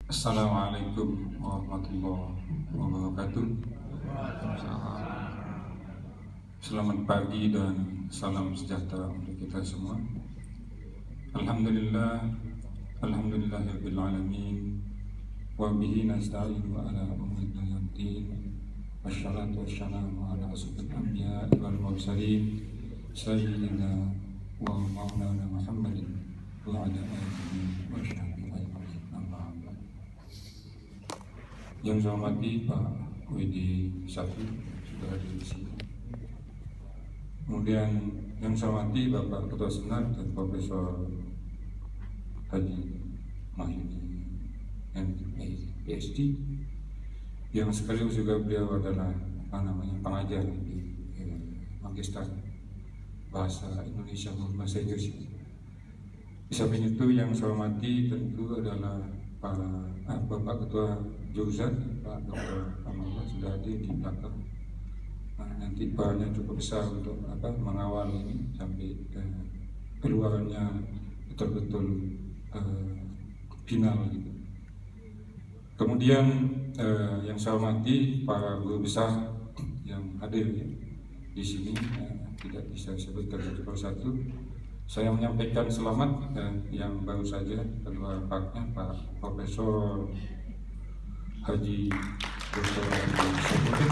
Assalamualaikum warahmatullahi wabarakatuh. Selamat pagi dan salam sejahtera untuk kita semua. Alhamdulillah, alhamdulillahirabbil alamin. Wa bihi nasta'in wa ala umuri dunyadin. Wassalatu wassalamu ala asyrofil anbiya'i wal mursalin sayyidina wa maulana Muhammadin wa ala alihi wa sahbihi ajma'in. Yang saya hormati Pak Widi Safi sudah hadir di sini. Kemudian yang saya hormati Bapak Ketua Senat dan Profesor Haji Mahyudin PhD, yang sekaligus juga beliau adalah pengajar di Magister Bahasa Indonesia maupun Bahasa Inggris. Di samping itu yang saya hormati tentu adalah Bapak Ketua Jurusan Pak Dr. Amal sudah hadir di belakang. Nanti perannya cukup besar untuk mengawal ini sampai keluarannya betul-betul final gitu. Kemudian yang saya hormati para guru besar yang hadir di sini, tidak bisa disebutkan satu persatu. Saya menyampaikan selamat yang baru saja kedua paknya Pak Profesor Haji Dr. Safuddin.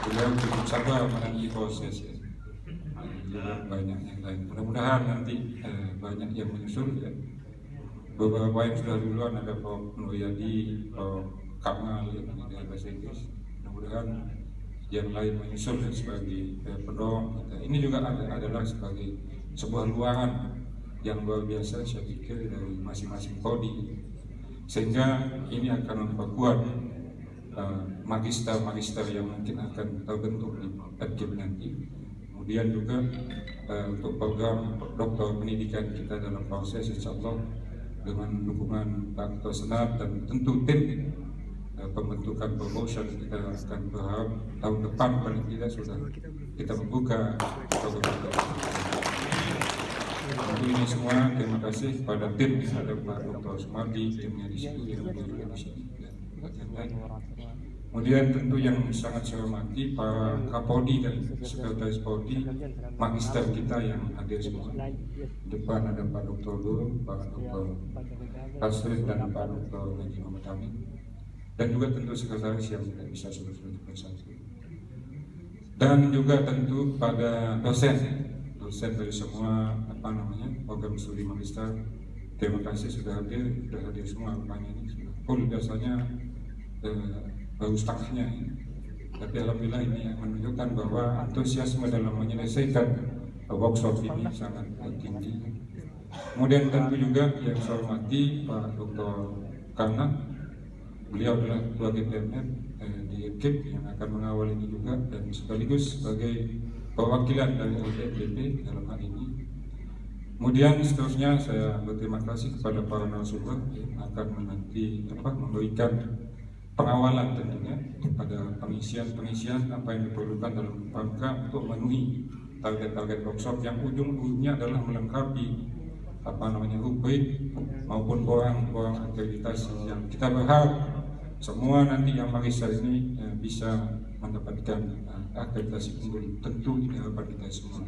Beliau cukup sabar menanti proses juga banyak yang lain. Mudah-mudahan nanti banyak yang menyusul ya. Beberapa yang sudah duluan ada Prof. Nuryadi, Prof. Kamal yang dari bahasa Inggris. Mudah-mudahan yang lain menyusul sebagai pendorong. Ini juga adalah sebagai sebuah ruangan yang luar biasa saya pikir dari masing-masing prodi, sehingga ini akan memperkuat magister-magister yang mungkin akan terbentuk di FGIP nanti. Kemudian juga untuk program doktor pendidikan kita dalam proses insyaallah dengan dukungan Pak Ketua Senat dan tentu tim pembentukan proposal, kita akan berharap tahun depan paling tidak sudah kita membuka program. Untuk ini semua terima kasih kepada tim, ada Pak Dr. Sumardi, timnya di sini, yang juga di sini. Kemudian tentu yang sangat saya hormati para Kapoldi dan Sekretaris Poldi, magister kita yang hadir semua. Di depan ada Pak Dr. Dur, Pak Dr. Tasrid dan Pak Dr. Haji Muhammad Amin. Dan juga tentu sekretaris yang tidak bisa sebut-sebut persatu. Dan juga tentu pada dosen dari semua program studi magister. Terima kasih sudah hadir semua rupanya ini sudah full, biasanya baru setengahnya. Tapi alhamdulillah ini menunjukkan bahwa antusiasme dalam menyelesaikan workshop ini sangat tinggi. Kemudian tentu juga yang saya hormati Pak Dr. Karna, beliau adalah ketua DPR di FGIP yang akan mengawal ini juga, dan sekaligus sebagai perwakilan dari LPDP dalam hal ini. Kemudian seterusnya saya berterima kasih kepada para narasumber yang akan memberikan pengawalan tentunya pada pengisian apa yang diperlukan dalam rangka untuk memenuhi target-target workshop yang ujung-ujungnya adalah melengkapi rubrik maupun borang akreditasi yang kita berharap semua nanti yang magister ini bisa mendapatkan akreditasi unggul, tentu ini harapan kita semua.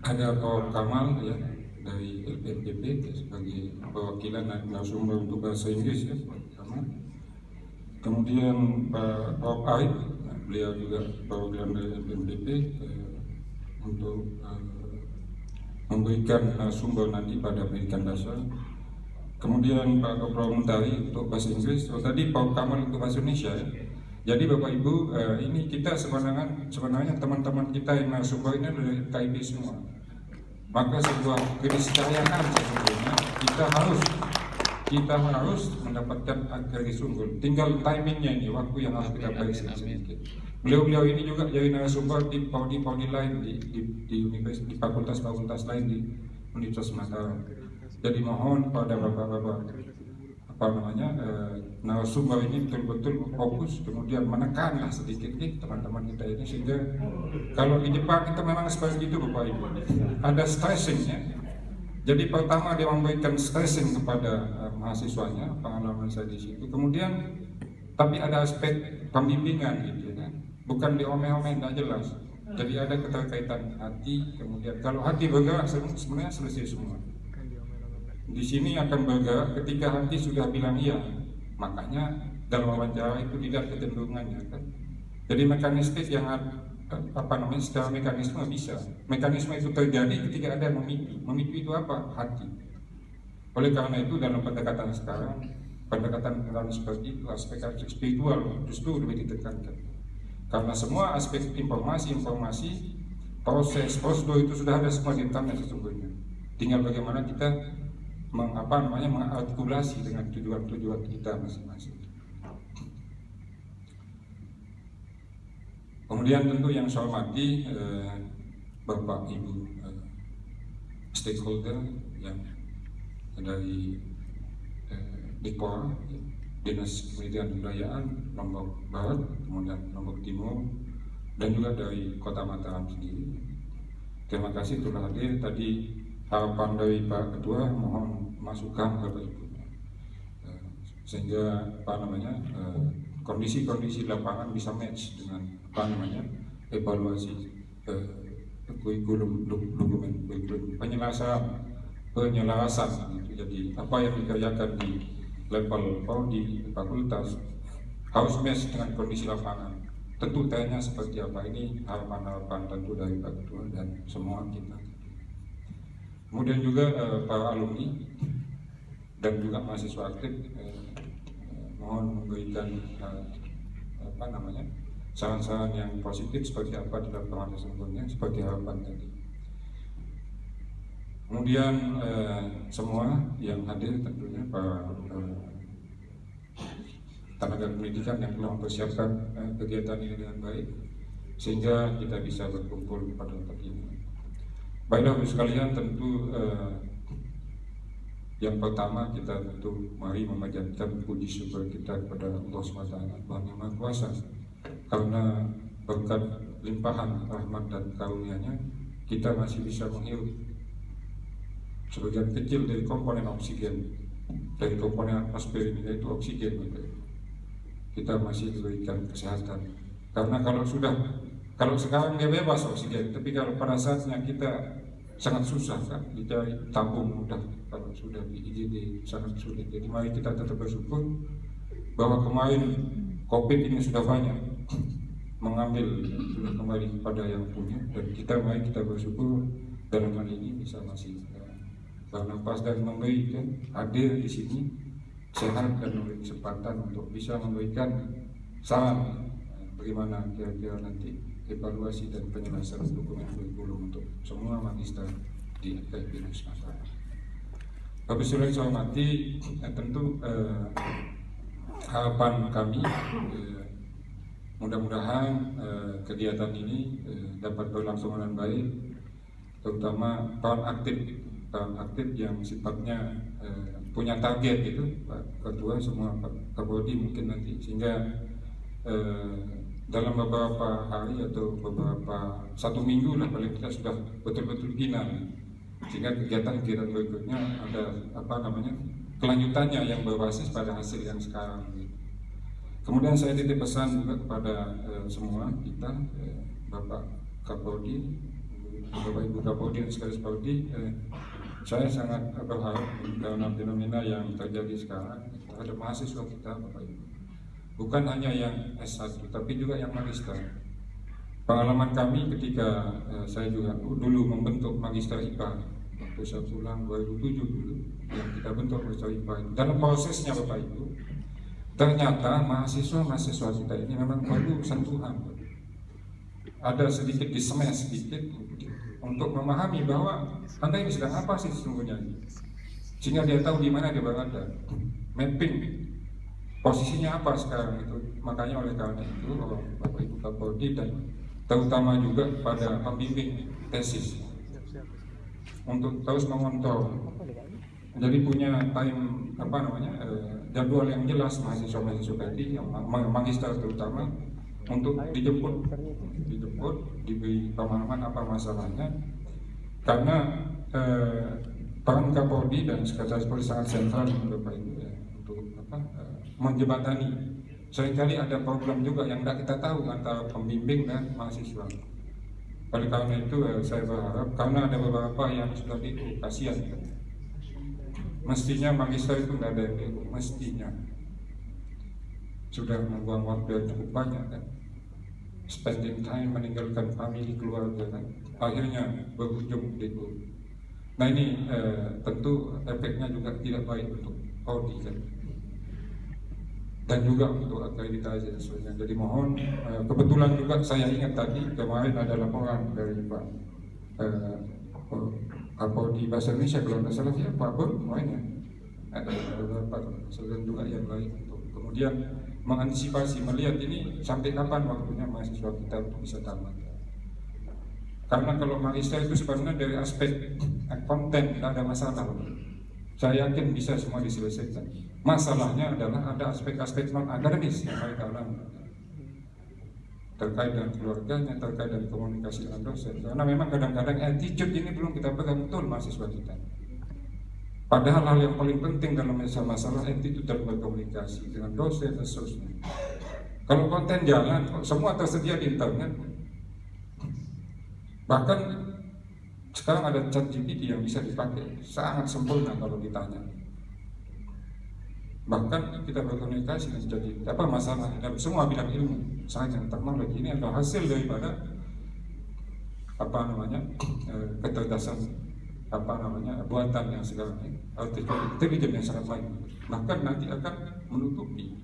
Ada Prof. Kamal ya dari LPDP sebagai perwakilan narasumber untuk bahasa Inggris ya, kemudian Pak Prof. Aib, beliau juga perwakilan dari LPDP untuk memberikan sumber nanti pada pendidikan dasar. Kemudian Pak Dr. Muntari untuk bahasa Inggris. Tadi Pak Kamal untuk bahasa Indonesia ya. Jadi Bapak Ibu, ini kita sebenarnya teman-teman kita yang narasumber ini dari KIP semua. Maka sebuah keniscayaan sebetulnya kita harus mendapatkan akreditasi unggul. Tinggal timingnya ini, waktu yang harus kita beri sedikit. Beliau ini juga jadi narasumber di prodi lain di fakultas lain di Universitas Mataram. Jadi mohon pada bapak-bapak narasumber ini betul-betul fokus, kemudian menekanlah sedikit teman-teman kita ini, sehingga kalau di Jepang kita memang seperti itu Bapak Ibu, ada stressingnya. Jadi pertama dia memberikan stressing kepada mahasiswanya, pengalaman saya di situ. Kemudian tapi ada aspek pembimbingan gitu kan, bukan diomel-omel nggak jelas. Jadi ada keterkaitan hati. Kemudian kalau hati bergerak sebenarnya selesai semua. Di sini akan bergerak ketika hati sudah bilang iya. Makanya dalam wawancara itu tidak kecenderungannya kan. Jadi mekanistik yang secara mekanisme bisa. Mekanisme itu terjadi ketika ada memicu. Memicu itu apa? Hati. Oleh karena itu dalam pendekatan sekarang, pendekatan seperti itu, aspek spiritual justru lebih ditekankan. Karena semua aspek informasi, proses, prosedur itu sudah ada semua di internet sesungguhnya. Tinggal bagaimana kita mengartikulasi dengan tujuan-tujuan kita masing-masing. Kemudian tentu yang saya hormati Bapak Ibu stakeholder yang dari Dikpora, Dinas Pendidikan Kebudayaan Lombok Barat, kemudian Lombok Timur, dan juga dari Kota Mataram sendiri. Terima kasih telah hadir. Tadi harapan dari Pak Ketua mohon masukan Bapak Ibu sehingga kondisi-kondisi lapangan bisa match dengan evaluasi kurikulum, dokumen kurikulum, penyelarasan gitu. Jadi apa yang dikerjakan di level di fakultas harus match dengan kondisi lapangan. Tentu tanya seperti apa, ini harapan-harapan tentu dari Pak Ketua dan semua kita. Kemudian juga para alumni dan juga mahasiswa aktif mohon memberikan saran-saran yang positif seperti apa dalam proses sebelumnya, seperti harapan tadi. Kemudian semua yang hadir tentunya para tenaga pendidikan yang telah mempersiapkan kegiatan ini dengan baik sehingga kita bisa berkumpul pada tempat ini. Baiklah Bapak sekalian, tentu yang pertama kita tentu mari memanjatkan puji syukur kita kepada Allah SWT, Tuhan Yang Maha Kuasa, karena berkat limpahan rahmat dan karunia-Nya kita masih bisa menghirup sebagian kecil dari komponen oksigen, dari komponen atmosfer ini, yaitu oksigen. Kita masih diberikan kesehatan. Karena kalau sekarang dia bebas oksigen, tapi kalau pada saatnya kita sangat susah kan, dicari tabung mudah, kalau sudah di IGD sangat sulit. Jadi mari kita tetap bersyukur bahwa kemarin COVID ini sudah banyak mengambil, sudah kembali kepada yang punya, dan mari kita bersyukur dalam hal ini bisa masih bernafas dan memberi kan, hadir di sini sehat dan memberi kesempatan untuk bisa memberikan saran bagaimana kira-kira nanti evaluasi dan penyelesaian dokumen kurikulum untuk semua magister di FKIP Nusantara. Bapak Ibu yang saya hormati, tentu harapan kami mudah-mudahan kegiatan ini dapat berlangsung dengan baik, terutama peran aktif yang sifatnya punya target gitu, Pak Ketua, semua Pak Kapolri mungkin nanti, sehingga dalam beberapa hari atau satu minggu lah paling tidak sudah betul-betul final, sehingga kegiatan-kegiatan berikutnya ada kelanjutannya yang berbasis pada hasil yang sekarang. Kemudian saya titip pesan juga kepada semua kita, Bapak Kapolri, Bapak Ibu Kapolri dan sekaligus Kapolri, saya sangat berharap dalam fenomena yang terjadi sekarang terhadap mahasiswa kita, Bapak Ibu, bukan hanya yang S1 tapi juga yang magister. Pengalaman kami ketika saya juga dulu membentuk magister IPA waktu saya pulang 2007 dulu, yang kita bentuk magister IPA itu. Dalam prosesnya Bapak Ibu, ternyata mahasiswa kita ini memang perlu sentuhan, ada sedikit dismes sedikit untuk memahami bahwa Anda ini sedang apa sih sesungguhnya, sehingga dia tahu di mana dia berada, mapping posisinya apa sekarang itu. Makanya oleh karena itu Bapak Ibu Kapolri dan terutama juga pada pembimbing tesis untuk terus mengontrol, jadi punya time jadwal yang jelas mahasiswa tadi yang magister terutama untuk dijemput, diberi pemahaman apa masalahnya, karena peran Kapolri dan Sekretaris Polisi sangat sentral Bapak Ibu ya, untuk menjembatani. Seringkali ada program juga yang tidak kita tahu antara pembimbing dan mahasiswa. Oleh karena itu saya berharap, karena ada beberapa yang sudah di kasihan, mestinya magister itu tidak ada yang mestinya sudah membuang waktu yang cukup banyak kan, spending time meninggalkan family keluarga kan, akhirnya berujung di itu. Nah ini tentu efeknya juga tidak baik untuk Audi kan, dan juga untuk akreditasi dan sebagainya. Jadi mohon, kebetulan juga saya ingat tadi kemarin ada laporan dari Pak Audi Bahasa Indonesia kalau tidak salah ya, Pak Bun semuanya ada beberapa dan juga yang lain untuk kemudian mengantisipasi, melihat ini sampai kapan waktunya mahasiswa kita untuk bisa tamat. Karena kalau magister itu sebenarnya dari aspek konten tidak ada masalah, saya yakin bisa semua diselesaikan. Masalahnya adalah ada aspek-aspek non akademis yang mereka alami, terkait dengan keluarganya, terkait dengan komunikasi dengan dosen. Karena memang kadang-kadang attitude ini belum kita pegang betul mahasiswa kita. Padahal hal yang paling penting dalam masalah attitude dalam berkomunikasi dengan dosen dan seterusnya. Kalau konten jalan, semua tersedia di internet. Bahkan sekarang ada ChatGPT yang bisa dipakai, sangat sempurna kalau ditanya. Bahkan kita berkomunikasi dengan ChatGPT, apa masalah dalam semua bidang ilmu, sains, teknologi ini adalah hasil daripada kecerdasan buatan yang sekarang ini, artificial intelligence yang sangat baik. Bahkan nanti akan menutupi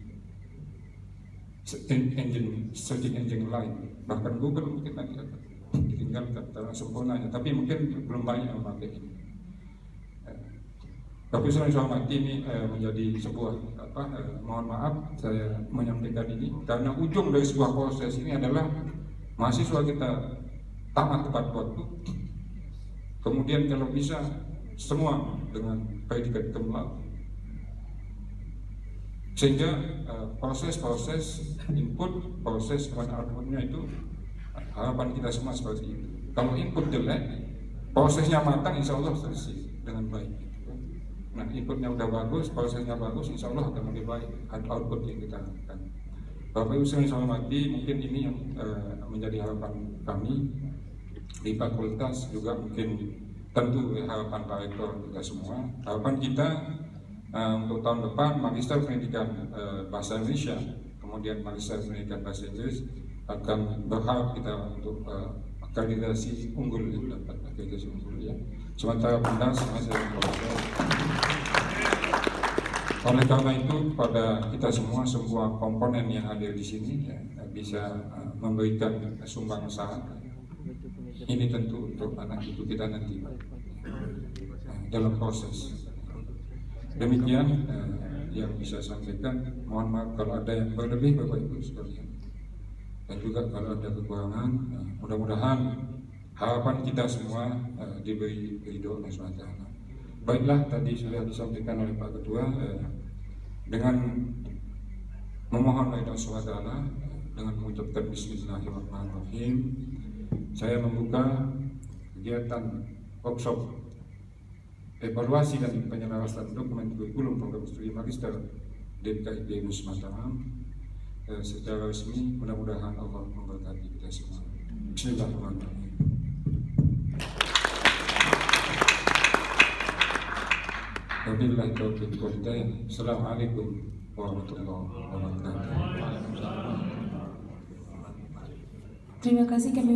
searching engine lain, bahkan Google mungkin nanti akan ditinggalkan karena sempurnanya, tapi mungkin belum banyak yang memakai ini. Tapi saya hormati ini menjadi sebuah mohon maaf saya menyampaikan ini karena ujung dari sebuah proses ini adalah mahasiswa kita tamat tepat waktu, kemudian kalau bisa semua dengan predikat cum laude, sehingga proses input, proses outputnya itu harapan kita semua seperti itu. Kalau input jelek, prosesnya matang, insya Allah selesai dengan baik. Nah, inputnya udah bagus, prosesnya bagus, insya Allah akan lebih baik output yang kita lakukan. Bapak Ibu sekalian saya hormati, mungkin ini yang menjadi harapan kami di fakultas, juga mungkin tentu harapan Pak Rektor juga semua. Harapan kita untuk tahun depan Magister Pendidikan Bahasa Indonesia, kemudian Magister Pendidikan Bahasa Inggris akan berharap kita untuk akreditasi unggul, dapat akreditasi unggul ya. Sementara pendas masih proses. Oleh karena itu, pada kita semua komponen yang hadir di sini ya, bisa memberikan sumbang usaha. Ini tentu untuk anak cucu kita nanti dalam proses. Demikian yang bisa saya sampaikan. Mohon maaf kalau ada yang berlebih Bapak Ibu sekalian. Dan juga kalau ada kekurangan, mudah-mudahan harapan kita semua diberi ridho Allah SWT. Baiklah, tadi sudah disampaikan oleh Pak Ketua, dengan memohon ridho Allah SWT, dengan mengucapkan Bismillahirrahmanirrahim, saya membuka kegiatan workshop evaluasi dan penyelarasan dokumen kurikulum program studi magister DKIP Mataram secara resmi. Mudah-mudahan Allah memberkati kita semua. Bismillahirrahmanirrahim. Wabillahi taufiq wal hidayah. Assalamualaikum warahmatullahi wabarakatuh. Terima kasih kami